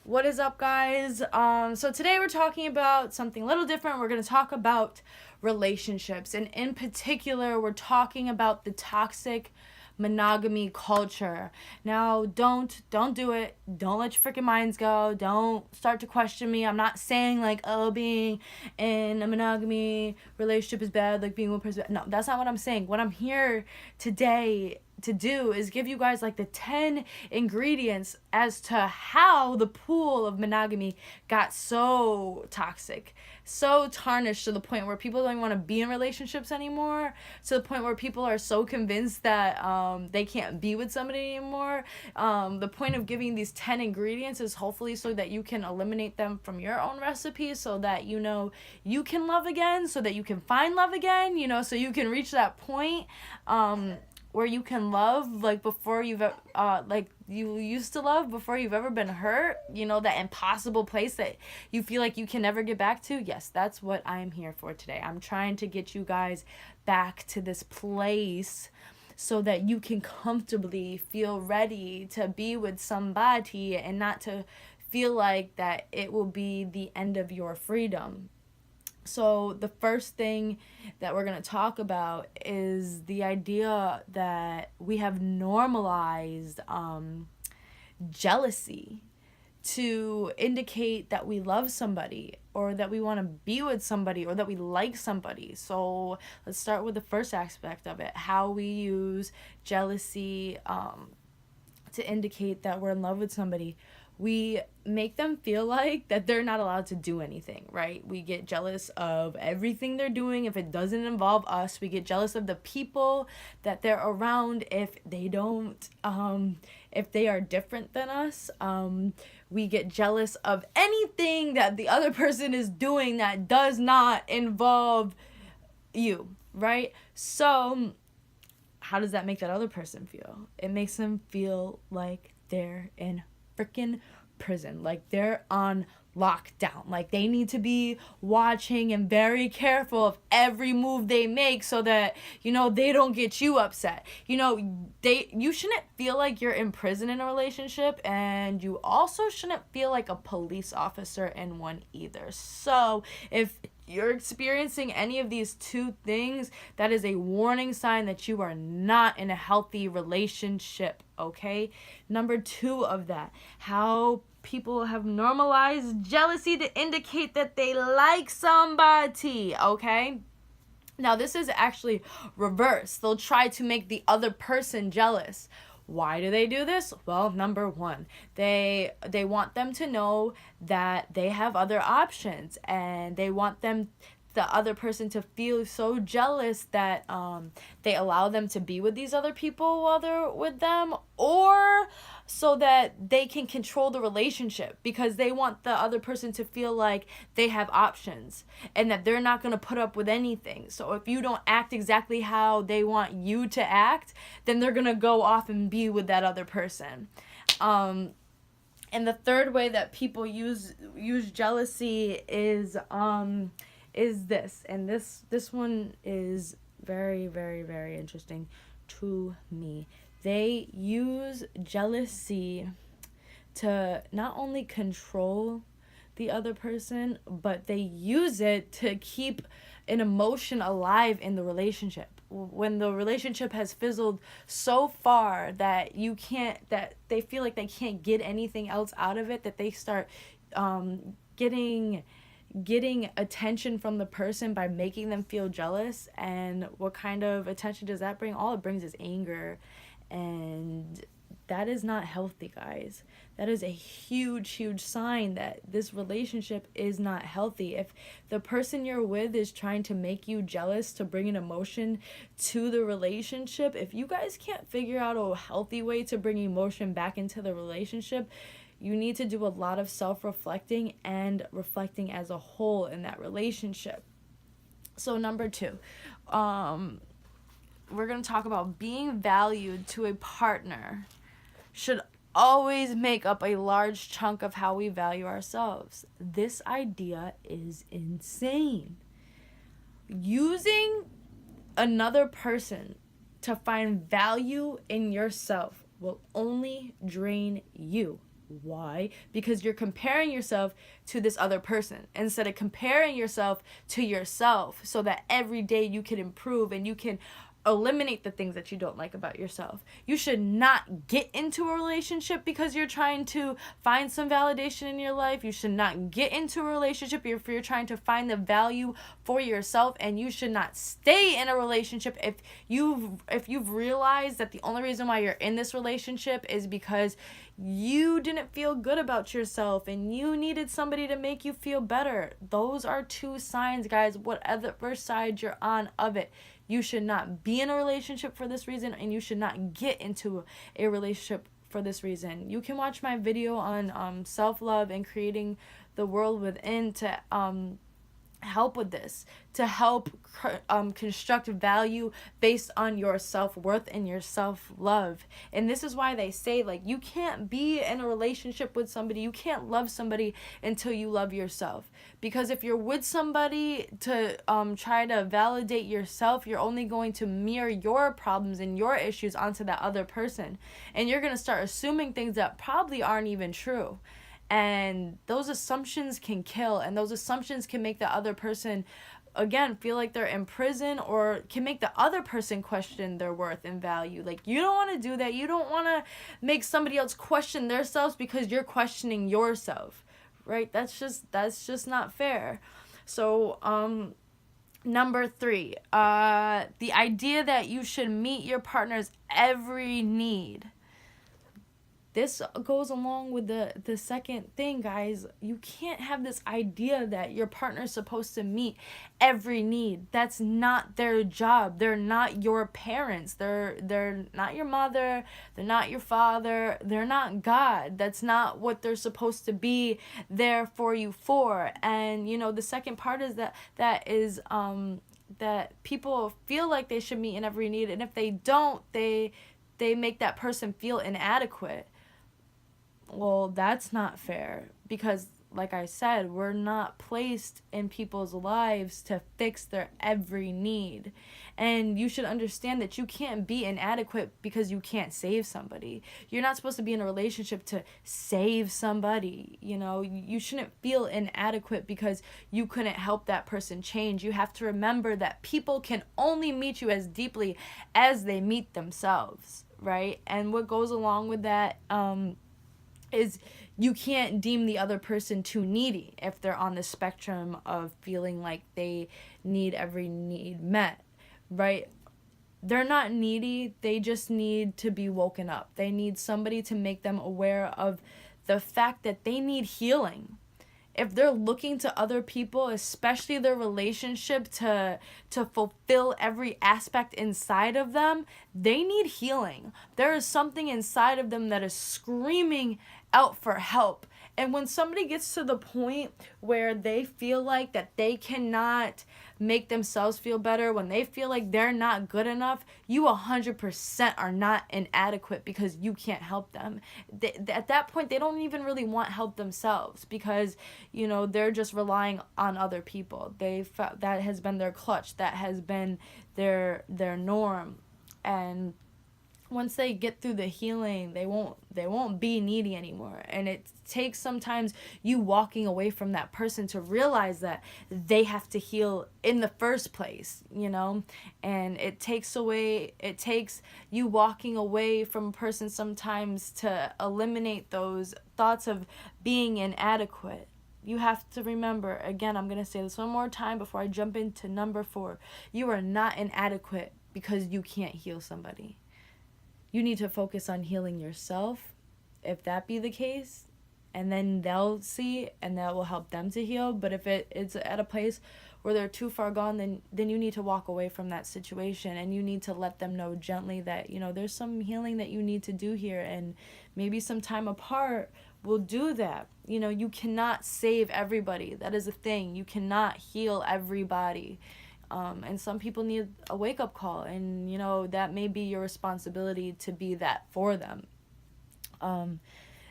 What is up, guys? So today we're talking about something a little different. We're going to talk about relationships, and in particular, we're talking about the toxic monogamy culture. Now, don't do it. Don't let your freaking minds go. Don't start to question me. I'm not saying like, oh, being in a monogamy relationship is bad, like being one person. No, that's not what I'm saying. What I'm here today to do is give you guys like the 10 ingredients as to how the pool of monogamy got so toxic, so tarnished, to the point where people don't even want to be in relationships anymore, to the point where people are so convinced that they can't be with somebody anymore. The point of giving these 10 ingredients is hopefully so that you can eliminate them from your own recipe, so that you can love again, so that you can find love again, so you can reach that point where you can love like before you've like you used to love before you've ever been hurt, that impossible place that you feel like you can never get back to. Yes, that's what I'm here for today. I'm trying to get you guys back to this place so that you can comfortably feel ready to be with somebody and not to feel like that it will be the end of your freedom. So the first thing that we're going to talk about is the idea that we have normalized jealousy to indicate that we love somebody, or that we want to be with somebody, or that we like somebody. So let's start with the first aspect of it, how we use jealousy to indicate that we're in love with somebody. We make them feel like that they're not allowed to do anything, right? We get jealous of everything they're doing if it doesn't involve us. We get jealous of the people that they're around if they don't, if they are different than us. We get jealous of anything that the other person is doing that does not involve you, right? So how does that make that other person feel? It makes them feel like they're in freaking prison, like they're on lockdown, like they need to be watching and very careful of every move they make so that they don't get you upset. You shouldn't feel like you're in prison in a relationship, and you also shouldn't feel like a police officer in one either. So if you're experiencing any of these two things, that is a warning sign that you are not in a healthy relationship, okay? Number 2 of that, how people have normalized jealousy to indicate that they like somebody, okay? Now, this is actually reverse. They'll try to make the other person jealous. Why do they do this? Well, number 1, they want them to know that they have other options, and they want the other person to feel so jealous that they allow them to be with these other people while they're with them, or so that they can control the relationship, because they want the other person to feel like they have options and that they're not going to put up with anything. So if you don't act exactly how they want you to act, then they're going to go off and be with that other person. And the third way that people use jealousy is this, and this one is very, very, very interesting to me. They use jealousy to not only control the other person, but they use it to keep an emotion alive in the relationship. When the relationship has fizzled so far that that they feel like they can't get anything else out of it, that they start getting attention from the person by making them feel jealous. And what kind of attention does that bring? All it brings is anger, and that is not healthy, guys. That is a huge, huge sign that this relationship is not healthy. If the person you're with is trying to make you jealous to bring an emotion to the relationship, if you guys can't figure out a healthy way to bring emotion back into the relationship, you need to do a lot of self-reflecting and reflecting as a whole in that relationship. So number 2, we're going to talk about being valued to a partner should always make up a large chunk of how we value ourselves. This idea is insane. Using another person to find value in yourself will only drain you. Why? Because you're comparing yourself to this other person instead of comparing yourself to yourself, so that every day you can improve and you can eliminate the things that you don't like about yourself. You should not get into a relationship because you're trying to find some validation in your life. You should not get into a relationship if you're trying to find the value for yourself, and you should not stay in a relationship if you've realized that the only reason why you're in this relationship is because you didn't feel good about yourself and you needed somebody to make you feel better. Those are two signs, guys, whatever side you're on of it. You should not be in a relationship for this reason, and you should not get into a relationship for this reason. You can watch my video on self-love and creating the world within to help with this, to help construct value based on your self-worth and your self-love. And this is why they say, like, you can't be in a relationship with somebody, you can't love somebody until you love yourself. Because if you're with somebody to try to validate yourself, you're only going to mirror your problems and your issues onto that other person, and you're going to start assuming things that probably aren't even true. And those assumptions can kill, and those assumptions can make the other person, again, feel like they're in prison, or can make the other person question their worth and value. Like, you don't want to do that. You don't want to make somebody else question themselves because you're questioning yourself, right? That's just not fair. So number 3, the idea that you should meet your partner's every need. This goes along with the second thing, guys. You can't have this idea that your partner's supposed to meet every need. That's not their job. They're not your parents. They're not your mother. They're not your father. They're not God. That's not what they're supposed to be there for you for. And, you know, the second part is that people feel like they should meet in every need, and if they don't, they make that person feel inadequate. Well, that's not fair, because, like I said, we're not placed in people's lives to fix their every need. And you should understand that you can't be inadequate because you can't save somebody. You're not supposed to be in a relationship to save somebody. You know, you shouldn't feel inadequate because you couldn't help that person change. You have to remember that people can only meet you as deeply as they meet themselves, right? And what goes along with that, is you can't deem the other person too needy if they're on the spectrum of feeling like they need every need met, right? They're not needy, they just need to be woken up. They need somebody to make them aware of the fact that they need healing. If they're looking to other people, especially their relationship, to fulfill every aspect inside of them, they need healing. There is something inside of them that is screaming out for help. And when somebody gets to the point where they feel like that they cannot make themselves feel better, when they feel like they're not good enough, you 100% are not inadequate because you can't help them. At that point, they don't even really want help themselves, because, you know, they're just relying on other people. That has been their clutch. That has been their norm. And once they get through the healing, they won't be needy anymore. And it takes sometimes you walking away from that person to realize that they have to heal in the first place, you know? And it takes you walking away from a person sometimes to eliminate those thoughts of being inadequate. You have to remember, again, I'm going to say this one more time before I jump into number 4. You are not inadequate because you can't heal somebody. You need to focus on healing yourself, if that be the case, and then they'll see, and that will help them to heal. But if it's at a place where they're too far gone, then you need to walk away from that situation, and you need to let them know gently that, you know, there's some healing that you need to do here, and maybe some time apart will do that. You know, you cannot save everybody. That is a thing. You cannot heal everybody. And some people need a wake-up call, and, you know, that may be your responsibility to be that for them.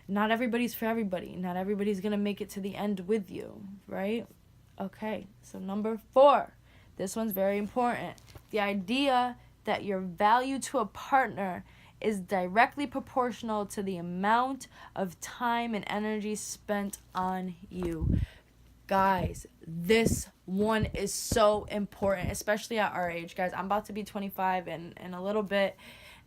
Not everybody's for everybody. Not everybody's going to make it to the end with you, right? Okay, so number 4. This one's very important. The idea that your value to a partner is directly proportional to the amount of time and energy spent on you. Guys, this one is so important, especially at our age. Guys, I'm about to be 25 in a little bit,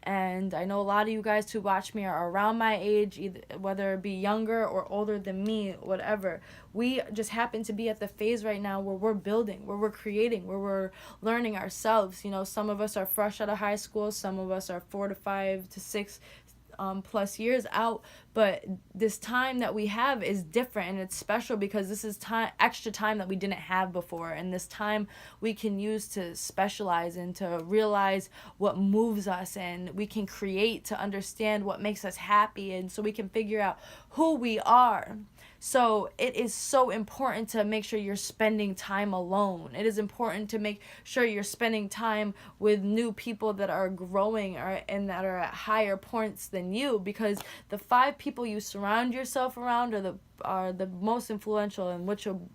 and I know a lot of you guys who watch me are around my age, either whether it be younger or older than me, whatever. We just happen to be at the phase right now where we're building, where we're creating, where we're learning ourselves. You know, some of us are fresh out of high school, some of us are 4 to 5 to 6 plus years out, but this time that we have is different, and it's special because this is time, extra time that we didn't have before, and this time we can use to specialize and to realize what moves us, and we can create to understand what makes us happy, and so we can figure out who we are. So it is so important to make sure you're spending time alone. It is important to make sure you're spending time with new people that are growing and that are at higher points than you, because the 5 people you surround yourself around are the most influential in what you'll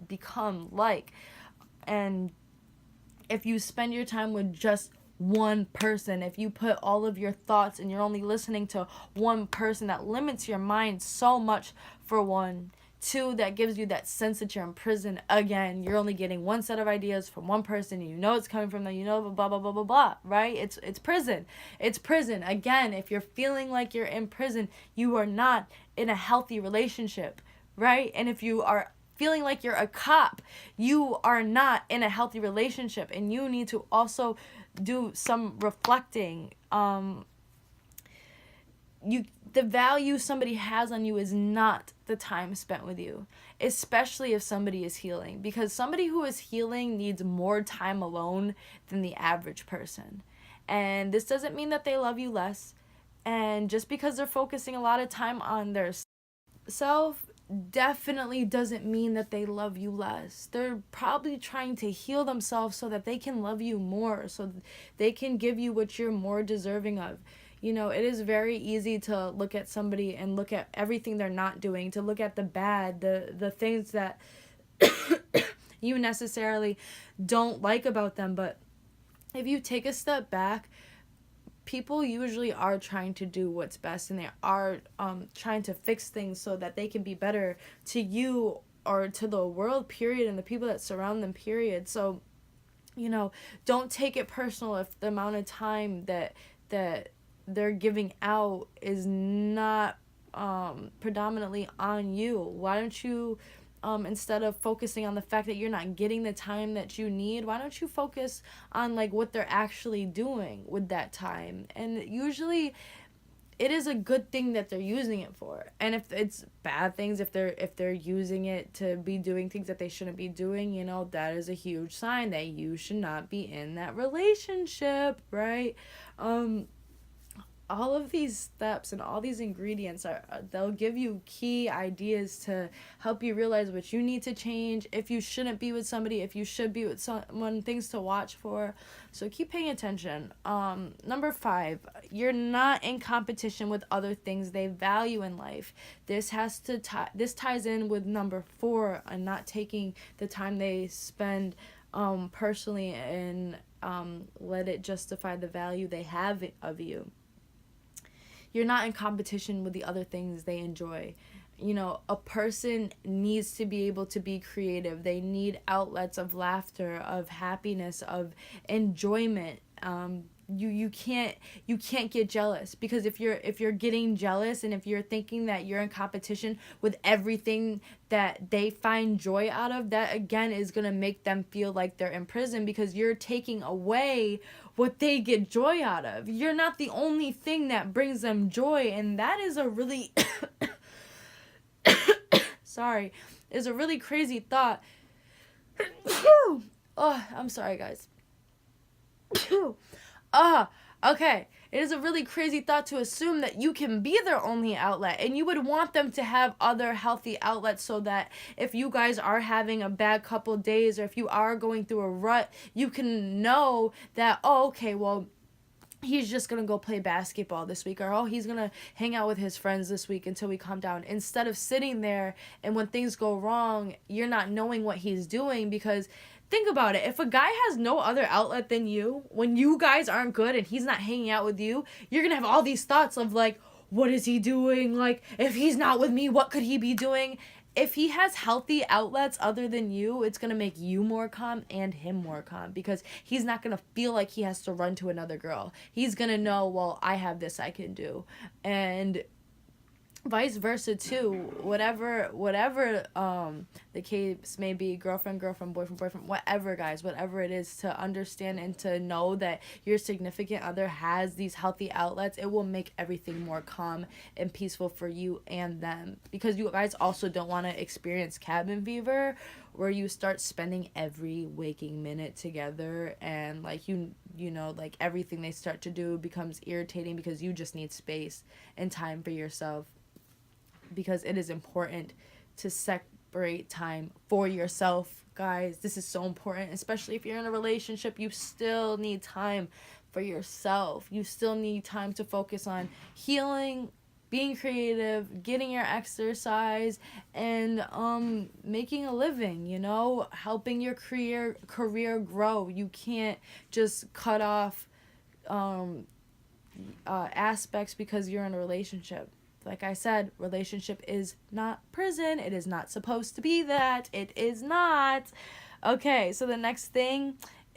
become like. And if you spend your time with just one person, if you put all of your thoughts and you're only listening to one person, that limits your mind so much, for one. 2, that gives you that sense that you're in prison. Again, you're only getting one set of ideas from one person, and you know it's coming from them, you know, blah blah blah blah blah, right? It's prison. It's prison. Again, if you're feeling like you're in prison, you are not in a healthy relationship, right? And if you are feeling like you're a cop, you are not in a healthy relationship, and you need to also do some reflecting. The value somebody has on you is not the time spent with you, especially if somebody is healing, because somebody who is healing needs more time alone than the average person. And this doesn't mean that they love you less, and just because they're focusing a lot of time on their self definitely doesn't mean that they love you less. They're probably trying to heal themselves so that they can love you more, so they can give you what you're more deserving of. You know, it is very easy to look at somebody and look at everything they're not doing, to look at the bad, the things that you necessarily don't like about them. But if you take a step back, people usually are trying to do what's best, and they are trying to fix things so that they can be better to you or to the world, period, and the people that surround them, period. So, you know, don't take it personal if the amount of time that they're giving out is not predominantly on you. Why don't you, instead of focusing on the fact that you're not getting the time that you need, why don't you focus on like what they're actually doing with that time? And usually it is a good thing that they're using it for. And if it's bad things, if they're using it to be doing things that they shouldn't be doing, you know, that is a huge sign that you should not be in that relationship, right? All of these steps and all these ingredients they'll give you key ideas to help you realize what you need to change, if you shouldn't be with somebody, if you should be with someone, things to watch for. So keep paying attention. Number 5, you're not in competition with other things they value in life. This ties in with number 4, and not taking the time they spend personally, and let it justify the value they have of you. You're not in competition with the other things they enjoy. You know, a person needs to be able to be creative. They need outlets of laughter, of happiness, of enjoyment. You can't get jealous, because if you're getting jealous, and if you're thinking that you're in competition with everything that they find joy out of, that again is going to make them feel like they're in prison, because you're taking away what they get joy out of. You're not the only thing that brings them joy, and that is a really sorry, is a really crazy thought. Oh, I'm sorry, guys. Okay. It is a really crazy thought to assume that you can be their only outlet, and you would want them to have other healthy outlets, so that if you guys are having a bad couple days, or if you are going through a rut, you can know that, oh, okay, well, he's just going to go play basketball this week, or, oh, he's going to hang out with his friends this week until we calm down. Instead of sitting there, and when things go wrong, you're not knowing what he's doing, because think about it. If a guy has no other outlet than you, when you guys aren't good and he's not hanging out with you, you're gonna have all these thoughts of like, what is he doing? Like, if he's not with me, what could he be doing? If he has healthy outlets other than you, it's gonna make you more calm and him more calm, because he's not gonna feel like he has to run to another girl. He's gonna know, well, I have this I can do. And vice versa too, whatever the case may be, girlfriend, boyfriend, whatever, guys, whatever it is, to understand and to know that your significant other has these healthy outlets, it will make everything more calm and peaceful for you and them, because you guys also don't want to experience cabin fever, where you start spending every waking minute together, and like you know, like everything they start to do becomes irritating because you just need space and time for yourself, because it is important to separate time for yourself, guys. This is so important, especially if you're in a relationship. You still need time for yourself. You still need time to focus on healing, being creative, getting your exercise, and making a living, you know, helping your career grow. You can't just cut off aspects because you're in a relationship. Like I said, relationship is not prison. It is not supposed to be that. It is not. Okay, so the next thing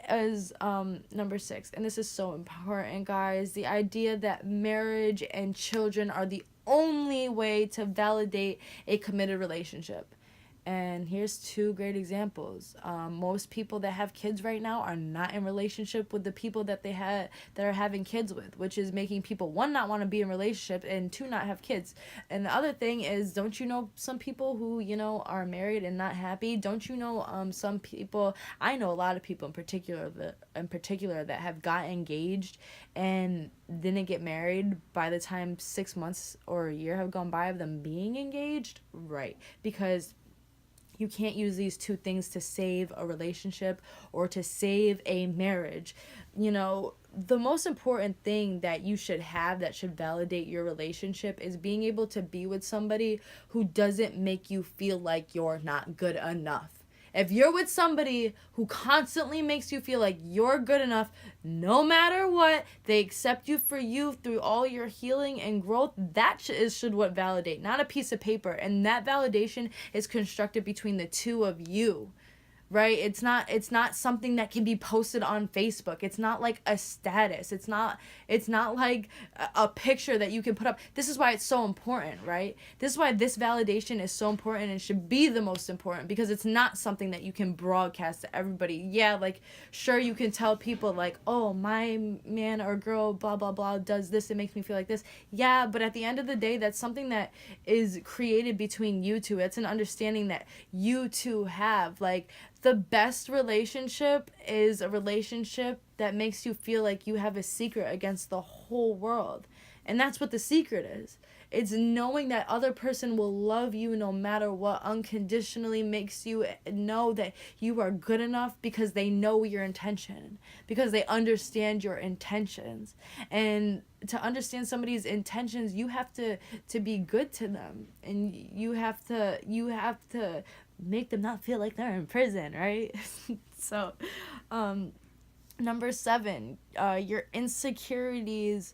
is number 6. And this is so important, guys. The idea that marriage and children are the only way to validate a committed relationship. And here's 2 great examples. Most people that have kids right now are not in relationship with the people that are having kids with, which is making people, 1, not want to be in relationship, and 2, not have kids. And the other thing is, don't you know some people who, you know, are married and not happy? Don't you know some people, I know a lot of people in particular that have got engaged and didn't get married by the time 6 months or a year have gone by of them being engaged? Right. Because you can't use these 2 things to save a relationship or to save a marriage. You know, the most important thing that you should have that should validate your relationship is being able to be with somebody who doesn't make you feel like you're not good enough. If you're with somebody who constantly makes you feel like you're good enough, no matter what, they accept you for you through all your healing and growth, that should what validate, not a piece of paper. And that validation is constructed between the 2 of you. Right? It's not something that can be posted on Facebook. It's not like a status. It's not like a picture that you can put up. This is why it's so important, right? This is why this validation is so important and should be the most important, because it's not something that you can broadcast to everybody. Yeah, like, sure, you can tell people like, oh, my man or girl, blah, blah, blah, does this, it makes me feel like this. Yeah, but at the end of the day, that's something that is created between you 2. It's an understanding that you 2 have. Like, the best relationship is a relationship that makes you feel like you have a secret against the whole world. And that's what the secret is. It's knowing that other person will love you no matter what, unconditionally, makes you know that you are good enough because they know your intention, because they understand your intentions. And to understand somebody's intentions, you have to be good to them, and you have to make them not feel like they're in prison, right? So, number 7, your insecurities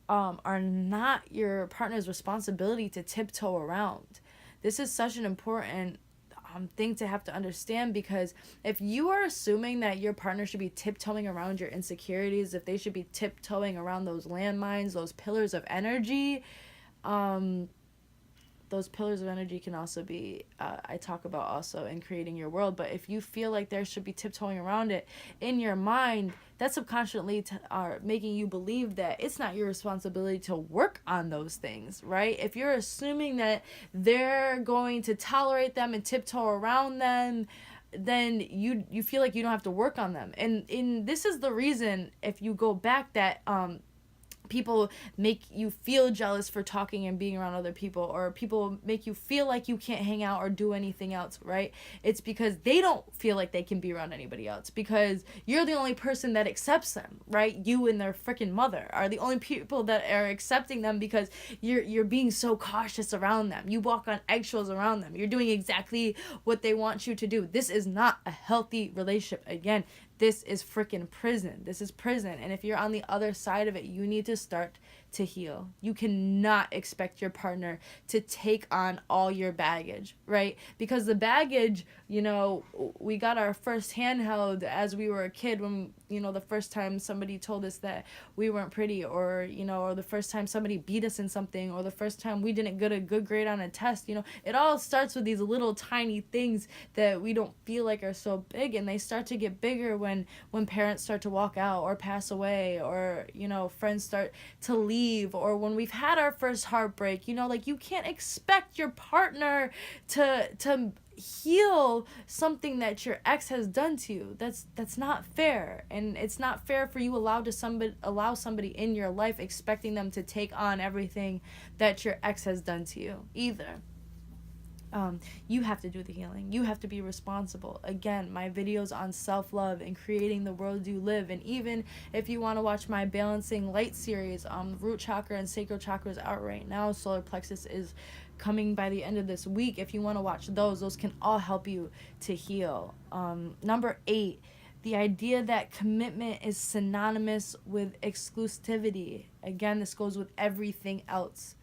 are not your partner's responsibility to tiptoe around. This is such an important thing to have to understand, because if you are assuming that your partner should be tiptoeing around your insecurities, if they should be tiptoeing around those landmines, those pillars of energy, those pillars of energy can also be, I talk about also in creating your world, but if you feel like there should be tiptoeing around it in your mind, that's subconsciously making you believe that it's not your responsibility to work on those things, right? If you're assuming that they're going to tolerate them and tiptoe around them, then you feel like you don't have to work on them. And this is the reason, if you go back, that people make you feel jealous for talking and being around other people, or people make you feel like you can't hang out or do anything else, right? It's because they don't feel like they can be around anybody else, because you're the only person that accepts them, right? You and their freaking mother are the only people that are accepting them, because you're being so cautious around them. You walk on eggshells around them. You're doing exactly what they want you to do. This is not a healthy relationship. Again, this is freaking prison. This is prison. And if you're on the other side of it, you need to start to heal. You cannot expect your partner to take on all your baggage, right? Because the baggage, you know, we got our first handheld as we were a kid, when, you know, the first time somebody told us that we weren't pretty, or, you know, or the first time somebody beat us in something, or the first time we didn't get a good grade on a test. You know, it all starts with these little tiny things that we don't feel like are so big, and they start to get bigger when parents start to walk out or pass away, or, you know, friends start to leave, or when we've had our first heartbreak. You know, like, you can't expect your partner to heal something that your ex has done to you. That's not fair. And it's not fair for you allow somebody in your life expecting them to take on everything that your ex has done to you either. You have to do the healing. You have to be responsible. Again, my videos on self-love and creating the world you live. And even if you want to watch my Balancing Light series, root chakra and sacral chakra is out right now. Solar plexus is coming by the end of this week. If you want to watch those can all help you to heal. Number 8, the idea that commitment is synonymous with exclusivity. Again, this goes with everything else.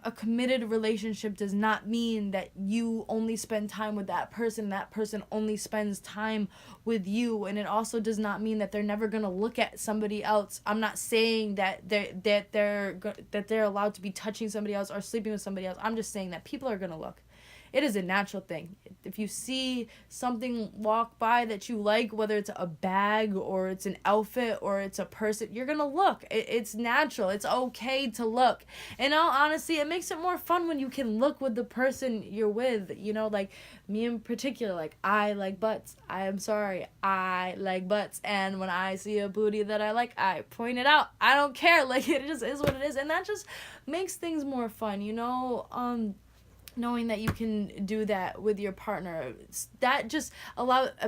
A committed relationship does not mean that you only spend time with that person only spends time with you, and it also does not mean that they're never going to look at somebody else. I'm not saying that they're allowed to be touching somebody else or sleeping with somebody else. I'm just saying that people are going to look. It is a natural thing. If you see something walk by that you like, whether it's a bag or it's an outfit or it's a person, you're going to look. It's natural. It's okay to look. In all honesty, it makes it more fun when you can look with the person you're with. You know, like me in particular, like, I like butts. I'm sorry. I like butts. And when I see a booty that I like, I point it out. I don't care. Like, it just is what it is. And that just makes things more fun, you know? Knowing that you can do that with your partner, that just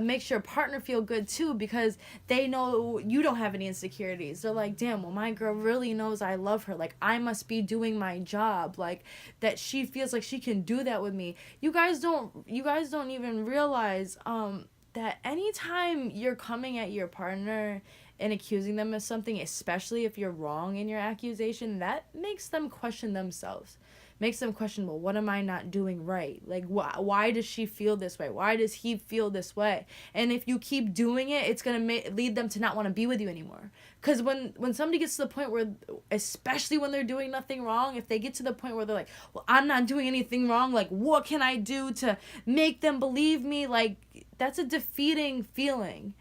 makes your partner feel good too, because they know you don't have any insecurities. They're like, damn, well, my girl really knows I love her. Like, I must be doing my job. Like, that she feels like she can do that with me. You guys don't even realize that anytime you're coming at your partner and accusing them of something, especially if you're wrong in your accusation, that makes them question themselves. Makes them question, well, what am I not doing right? Like, why does she feel this way? Why does he feel this way? And if you keep doing it, it's going to lead them to not want to be with you anymore. Because when somebody gets to the point where, especially when they're doing nothing wrong, if they get to the point where they're like, well, I'm not doing anything wrong, like, what can I do to make them believe me? Like, that's a defeating feeling.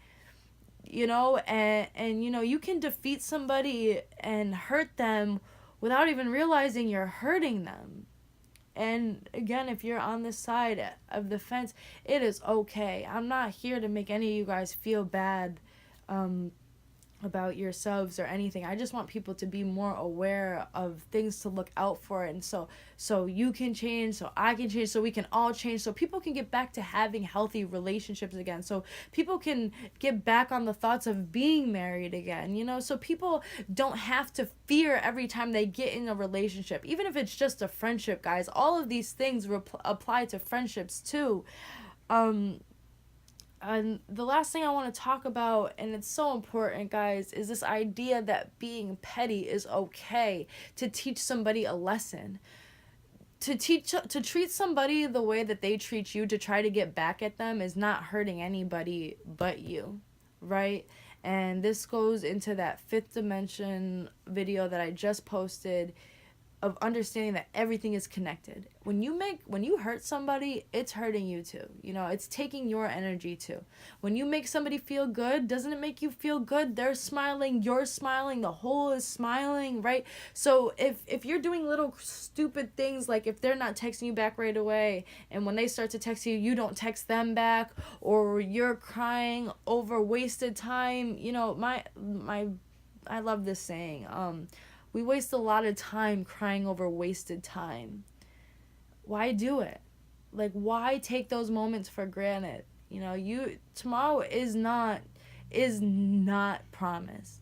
You know, and you know, you can defeat somebody and hurt them without even realizing you're hurting them. And again, if you're on this side of the fence, it is okay. I'm not here to make any of you guys feel bad about yourselves or anything. I just want people to be more aware of things to look out for, and so you can change, so I can change, so we can all change, so people can get back to having healthy relationships again, so people can get back on the thoughts of being married again, you know, so people don't have to fear every time they get in a relationship, even if it's just a friendship, guys. All of these things apply to friendships too. And the last thing I want to talk about, and it's so important, guys, is this idea that being petty is okay, to teach somebody a lesson. To treat somebody the way that they treat you, to try to get back at them, is not hurting anybody but you, right? And this goes into that fifth dimension video that I just posted, of understanding that everything is connected. When you hurt somebody, it's hurting you too. You know, it's taking your energy too. When you make somebody feel good, doesn't it make you feel good? They're smiling, you're smiling, the whole is smiling, right? So if you're doing little stupid things, like if they're not texting you back right away, and when they start to text you, you don't text them back, or you're crying over wasted time, you know, I love this saying. We waste a lot of time crying over wasted time. Why do it? Like, why take those moments for granted? You know, tomorrow is not promised.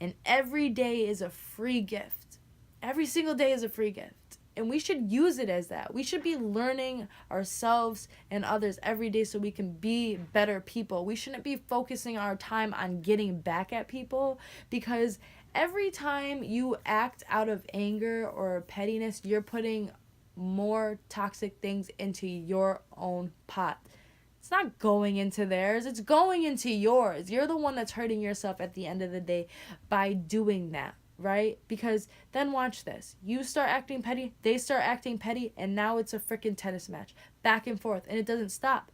And every day is a free gift. Every single day is a free gift. And we should use it as that. We should be learning ourselves and others every day so we can be better people. We shouldn't be focusing our time on getting back at people, because every time you act out of anger or pettiness, you're putting more toxic things into your own pot. It's not going into theirs, it's going into yours. You're the one that's hurting yourself at the end of the day by doing that, right? Because then watch this. You start acting petty, they start acting petty, and now it's a freaking tennis match. Back and forth, and it doesn't stop.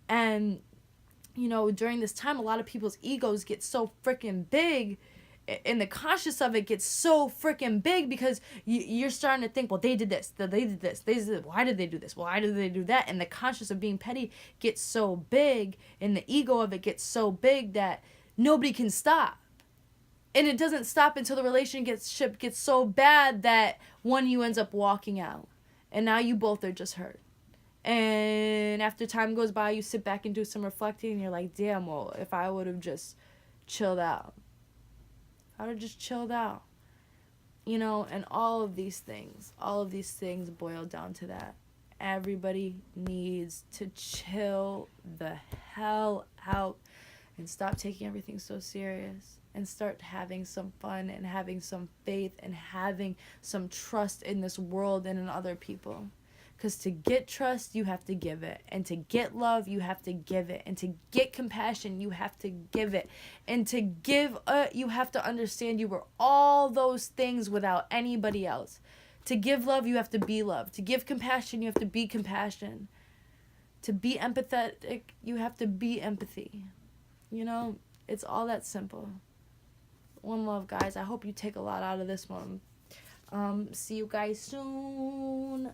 And, you know, during this time, a lot of people's egos get so freaking big, and the conscious of it gets so freaking big, because you're starting to think, well, they did this, why did they do this, why did they do that? And the conscious of being petty gets so big, and the ego of it gets so big that nobody can stop. And it doesn't stop until the relationship gets so bad that one of you ends up walking out, and now you both are just hurt. And after time goes by, you sit back and do some reflecting, and you're like, damn, well, if I would have just chilled out, I would have just chilled out. You know, and all of these things boil down to that. Everybody needs to chill the hell out and stop taking everything so serious, and start having some fun and having some faith and having some trust in this world and in other people. Because to get trust, you have to give it. And to get love, you have to give it. And to get compassion, you have to give it. And to give, you have to understand you were all those things without anybody else. To give love, you have to be love. To give compassion, you have to be compassion. To be empathetic, you have to be empathy. You know, it's all that simple. One love, guys. I hope you take a lot out of this one. See you guys soon.